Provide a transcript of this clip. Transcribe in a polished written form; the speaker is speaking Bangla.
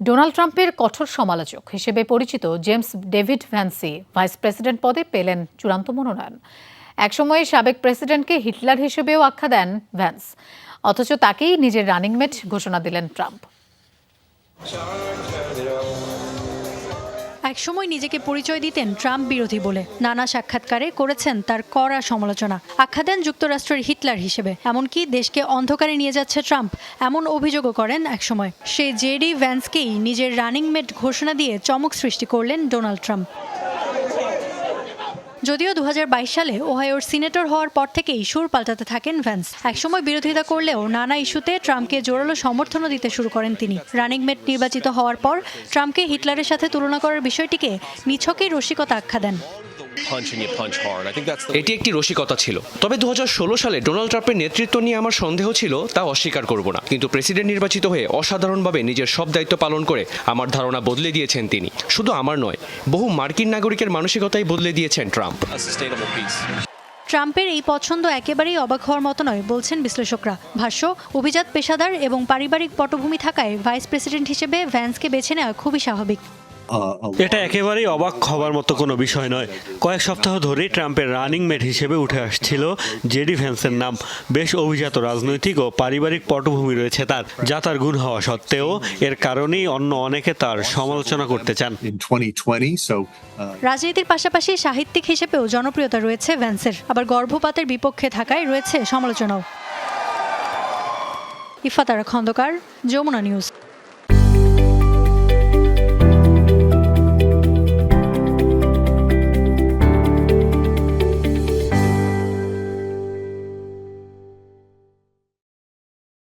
ডোনাল্ড ট্রাম্পের কঠোর সমালোচক হিসেবে পরিচিত জেমস ডেভিড ভ্যান্সি ভাইস প্রেসিডেন্ট পদে পেলেন চূড়ান্ত মনোনয়ন। একসময়ে সাবেক প্রেসিডেন্টকে হিটলার হিসেবেও আখ্যা দেন ভ্যান্স, অথচ তাকেই নিজের রানিং মেট ঘোষণা দিলেন ট্রাম্প। একসময় নিজেকে পরিচয় দিতেন ট্রাম্প বিরোধী বলে, নানা সাক্ষাৎকারে করেছেন তার কড়া সমালোচনা, আখ্যা দেন যুক্তরাষ্ট্রের হিটলার হিসেবে। এমনকি দেশকে অন্ধকারে নিয়ে যাচ্ছে ট্রাম্প, এমন অভিযোগও করেন একসময়। সেই জেডি ভ্যান্সকেই নিজের রানিং মেট ঘোষণা দিয়ে চমক সৃষ্টি করলেন ডোনাল্ড ট্রাম্প। যদিও 2022 সালে ওহাইওর সিনেটর হওয়ার পর থেকেই সুর পাল্টাতে থাকেন ভ্যান্স। একসময় বিরোধিতা করলেও নানা ইস্যুতে ট্রাম্পকে জোরালো সমর্থনও দিতে শুরু করেন তিনি। রানিং মেট নির্বাচিত হওয়ার পর ট্রাম্পকে হিটলারের সাথে তুলনা করার বিষয়টিকে নিছকই রসিকতা আখ্যা দেন। এটি একটি রসিকতা ছিল, তবে 2016 সালে ডোনাল্ড ট্রাম্পের নেতৃত্ব নিয়ে আমার সন্দেহ ছিল, তা অস্বীকার করব না। কিন্তু প্রেসিডেন্ট নির্বাচিত হয়ে অসাধারণভাবে নিজের সব দায়িত্ব পালন করে আমার ধারণা বদলে দিয়েছেন তিনি। শুধু আমার নয়, বহু মার্কিন নাগরিকের মানসিকতাই বদলে দিয়েছেন ট্রাম্প। ট্রাম্পের এই পছন্দ একেবারেই অবাক হওয়ার মতো নয় বলছেন বিশ্লেষকরা। ভাষ্য, অভিজাত পেশাদার এবং পারিবারিক পটভূমি থাকায় ভাইস প্রেসিডেন্ট হিসেবে ভ্যান্সকে বেছে নেওয়া খুবই স্বাভাবিক। এটা একেবারেই অবাক হবার মতো কোনো বিষয় নয়। কয়েক সপ্তাহ ধরেই ট্রাম্পের রানিং মেট হিসেবে উঠে আসছিল জেডি ভ্যান্সের নাম। বেশ অভিজাত রাজনৈতিক ও পারিবারিক পটভূমি রয়েছে তার, যা তার গুণ হওয়া সত্ত্বেও এর কারণেই অন্য অনেকে তার সমালোচনা করতে চান। রাজনীতির পাশাপাশি সাহিত্যিক হিসেবেও জনপ্রিয়তা রয়েছে ভ্যান্সের, আবার গর্ভপাতের বিপক্ষে থাকায় রয়েছে সমালোচনাও। ইফাত আরা খন্দকার, যমুনা নিউজ।